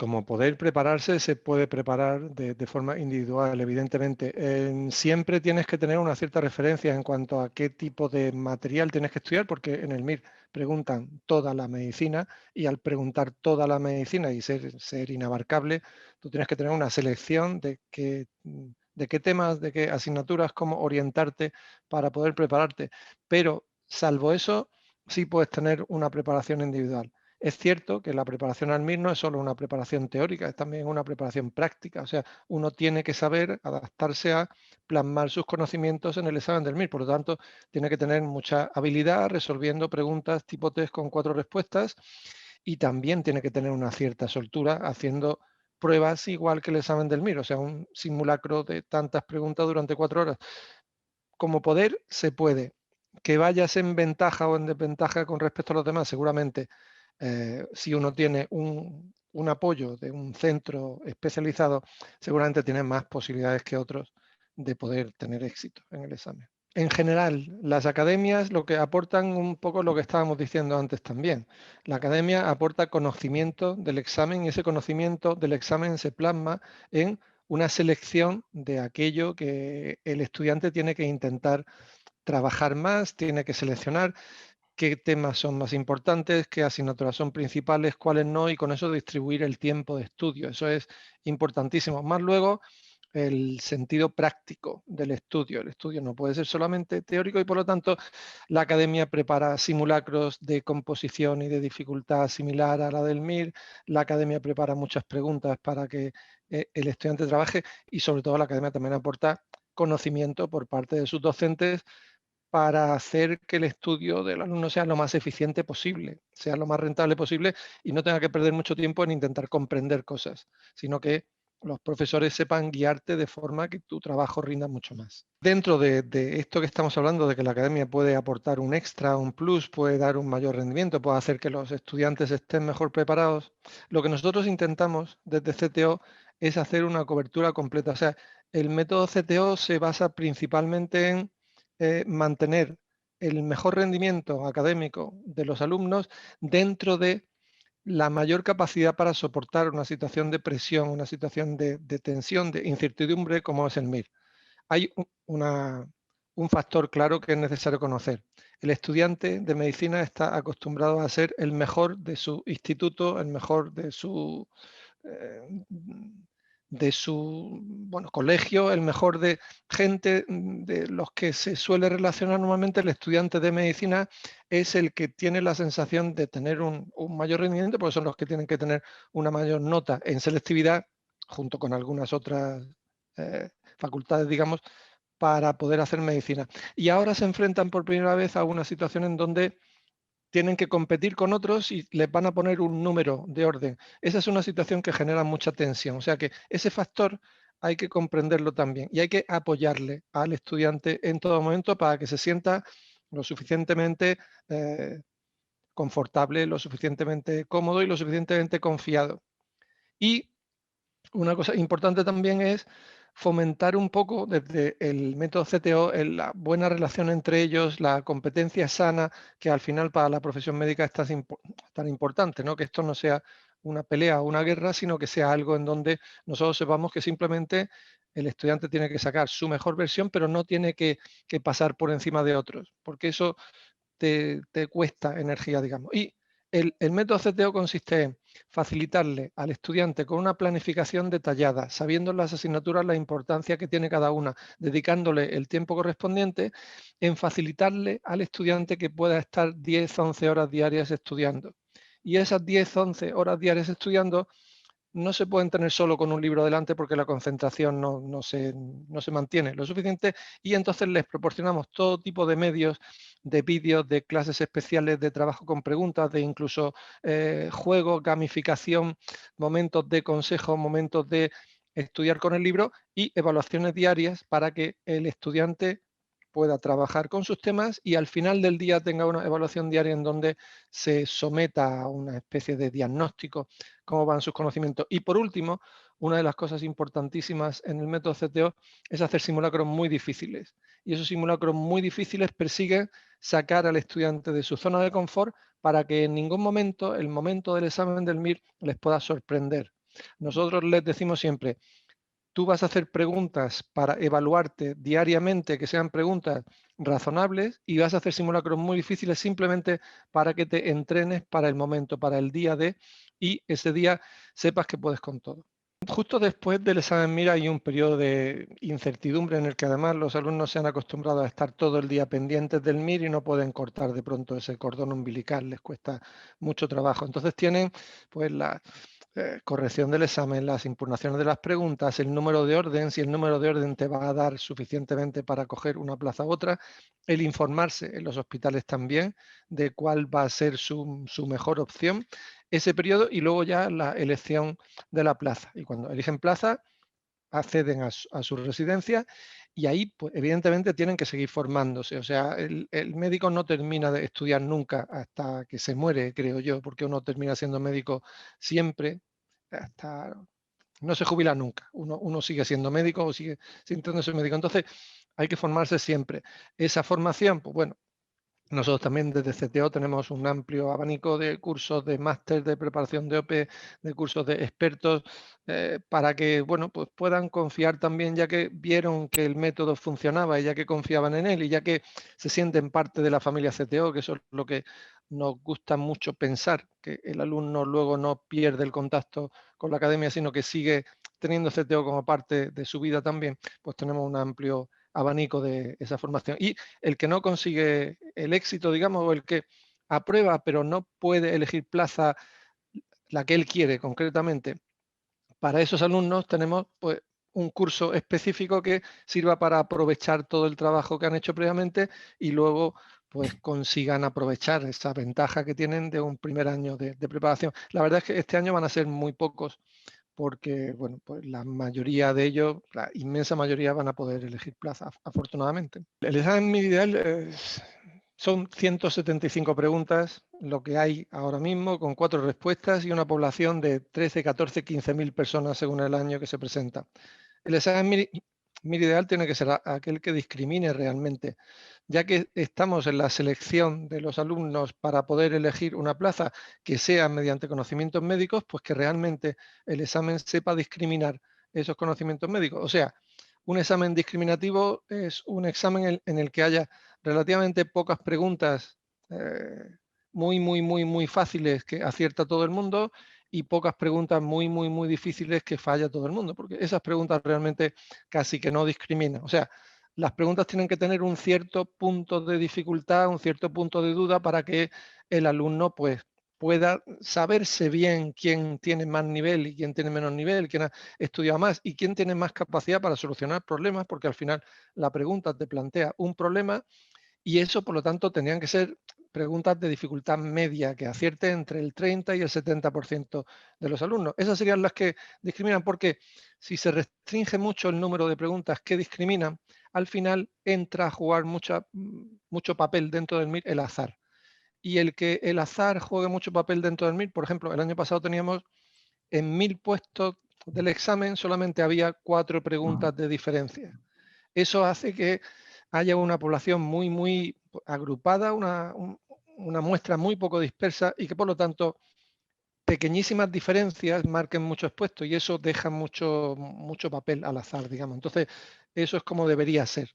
como poder prepararse, se puede preparar de forma individual, evidentemente. Siempre tienes que tener una cierta referencia en cuanto a qué tipo de material tienes que estudiar, porque en el MIR preguntan toda la medicina y al preguntar toda la medicina y ser inabarcable, tú tienes que tener una selección de qué temas, de qué asignaturas, cómo orientarte para poder prepararte. Pero salvo eso, sí puedes tener una preparación individual. Es cierto que la preparación al MIR no es solo una preparación teórica, es también una preparación práctica. O sea, uno tiene que saber adaptarse a plasmar sus conocimientos en el examen del MIR. Por lo tanto, tiene que tener mucha habilidad resolviendo preguntas tipo test con 4 respuestas y también tiene que tener una cierta soltura haciendo pruebas igual que el examen del MIR. O sea, un simulacro de tantas preguntas durante 4 horas. Como poder, se puede. Que vayas en ventaja o en desventaja con respecto a los demás, seguramente. Si uno tiene un apoyo de un centro especializado, seguramente tiene más posibilidades que otros de poder tener éxito en el examen. En general, las academias lo que aportan un poco lo que estábamos diciendo antes también. La academia aporta conocimiento del examen y ese conocimiento del examen se plasma en una selección de aquello que el estudiante tiene que intentar trabajar más, tiene que seleccionar qué temas son más importantes, qué asignaturas son principales, cuáles no, y con eso distribuir el tiempo de estudio. Eso es importantísimo. Más luego, el sentido práctico del estudio. El estudio no puede ser solamente teórico y por lo tanto la academia prepara simulacros de composición y de dificultad similar a la del MIR. La academia prepara muchas preguntas para que el estudiante trabaje y sobre todo la academia también aporta conocimiento por parte de sus docentes para hacer que el estudio del alumno sea lo más eficiente posible, sea lo más rentable posible y no tenga que perder mucho tiempo en intentar comprender cosas, sino que los profesores sepan guiarte de forma que tu trabajo rinda mucho más. Dentro de esto que estamos hablando, de que la academia puede aportar un extra, un plus, puede dar un mayor rendimiento, puede hacer que los estudiantes estén mejor preparados, lo que nosotros intentamos desde CTO es hacer una cobertura completa. O sea, el método CTO se basa principalmente en mantener el mejor rendimiento académico de los alumnos dentro de la mayor capacidad para soportar una situación de presión, una situación de tensión, de incertidumbre como es el MIR. Hay un factor claro que es necesario conocer. El estudiante de medicina está acostumbrado a ser el mejor de su instituto, el mejor de su colegio, el mejor de gente de los que se suele relacionar normalmente. El estudiante de medicina es el que tiene la sensación de tener un mayor rendimiento, porque son los que tienen que tener una mayor nota en selectividad, junto con algunas otras facultades, digamos, para poder hacer medicina. Y ahora se enfrentan por primera vez a una situación en donde tienen que competir con otros y les van a poner un número de orden. Esa es una situación que genera mucha tensión. O sea que ese factor hay que comprenderlo también y hay que apoyarle al estudiante en todo momento para que se sienta lo suficientemente confortable, lo suficientemente cómodo y lo suficientemente confiado. Y una cosa importante también es fomentar un poco desde el método CTO la buena relación entre ellos, la competencia sana, que al final para la profesión médica es tan importante, ¿no? Que esto no sea una pelea o una guerra, sino que sea algo en donde nosotros sepamos que simplemente el estudiante tiene que sacar su mejor versión, pero no tiene que pasar por encima de otros, porque eso te cuesta energía, digamos. Y el método CTO consiste en facilitarle al estudiante con una planificación detallada, sabiendo las asignaturas la importancia que tiene cada una, dedicándole el tiempo correspondiente, en facilitarle al estudiante que pueda estar 10, 11 horas diarias estudiando. Y esas 10, 11 horas diarias estudiando no se pueden tener solo con un libro delante porque la concentración no se mantiene lo suficiente y entonces les proporcionamos todo tipo de medios, de vídeos, de clases especiales, de trabajo con preguntas, de incluso juegos, gamificación, momentos de consejo, momentos de estudiar con el libro y evaluaciones diarias para que el estudiante pueda trabajar con sus temas y al final del día tenga una evaluación diaria en donde se someta a una especie de diagnóstico cómo van sus conocimientos. Y por último, una de las cosas importantísimas en el método CTO es hacer simulacros muy difíciles. Y esos simulacros muy difíciles persiguen sacar al estudiante de su zona de confort para que en ningún momento, el momento del examen del MIR, les pueda sorprender. Nosotros les decimos siempre, tú vas a hacer preguntas para evaluarte diariamente, que sean preguntas razonables, y vas a hacer simulacros muy difíciles simplemente para que te entrenes para el momento, para el día de, y ese día sepas que puedes con todo. Justo después del examen MIR hay un periodo de incertidumbre en el que además los alumnos se han acostumbrado a estar todo el día pendientes del MIR y no pueden cortar de pronto ese cordón umbilical, les cuesta mucho trabajo. Entonces tienen pues la corrección del examen, las impugnaciones de las preguntas, el número de orden, si el número de orden te va a dar suficientemente para coger una plaza u otra, el informarse en los hospitales también de cuál va a ser su mejor opción, ese periodo, y luego ya la elección de la plaza. Y cuando eligen plaza, acceden a su residencia y ahí, pues, evidentemente, tienen que seguir formándose. O sea, el médico no termina de estudiar nunca hasta que se muere, creo yo, porque uno termina siendo médico siempre, hasta no se jubila nunca. Uno sigue siendo médico o sigue sintiéndose médico. Entonces, hay que formarse siempre. Esa formación, pues bueno, nosotros también desde CTO tenemos un amplio abanico de cursos de máster de preparación de OPE, de cursos de expertos, para que bueno, pues puedan confiar también, ya que vieron que el método funcionaba y ya que confiaban en él y ya que se sienten parte de la familia CTO, que eso es lo que nos gusta mucho pensar, que el alumno luego no pierde el contacto con la academia, sino que sigue teniendo CTO como parte de su vida también, pues tenemos un amplio abanico de esa formación. Y el que no consigue el éxito, digamos, o el que aprueba pero no puede elegir plaza, la que él quiere concretamente, para esos alumnos tenemos pues un curso específico que sirva para aprovechar todo el trabajo que han hecho previamente y luego pues consigan aprovechar esa ventaja que tienen de un primer año de preparación. La verdad es que este año van a ser muy pocos porque, bueno, pues la mayoría de ellos, la inmensa mayoría van a poder elegir plaza, afortunadamente. El examen ideal son 175 preguntas, lo que hay ahora mismo, con 4 respuestas y una población de 13, 14, 15.000 personas según el año que se presenta. El examen MIR ideal tiene que ser aquel que discrimine realmente, ya que estamos en la selección de los alumnos para poder elegir una plaza que sea mediante conocimientos médicos, pues que realmente el examen sepa discriminar esos conocimientos médicos. O sea, un examen discriminativo es un examen en el que haya relativamente pocas preguntas muy fáciles que acierta todo el mundo y pocas preguntas muy difíciles que falla todo el mundo, porque esas preguntas realmente casi que no discriminan. O sea, las preguntas tienen que tener un cierto punto de dificultad, un cierto punto de duda para que el alumno pues pueda saberse bien quién tiene más nivel y quién tiene menos nivel, quién ha estudiado más y quién tiene más capacidad para solucionar problemas, porque al final la pregunta te plantea un problema y eso, por lo tanto, tenían que ser preguntas de dificultad media, que acierte entre el 30 y el 70% de los alumnos. Esas serían las que discriminan, porque si se restringe mucho el número de preguntas que discriminan, al final entra a jugar mucho papel dentro del MIR el azar. Y el que el azar juegue mucho papel dentro del MIR, por ejemplo, el año pasado teníamos en 1000 puestos del examen solamente había 4 preguntas de diferencia. Eso hace que haya una población muy agrupada, una muestra muy poco dispersa y que por lo tanto pequeñísimas diferencias marquen muchos puestos y eso deja mucho papel al azar, digamos. Entonces, eso es como debería ser.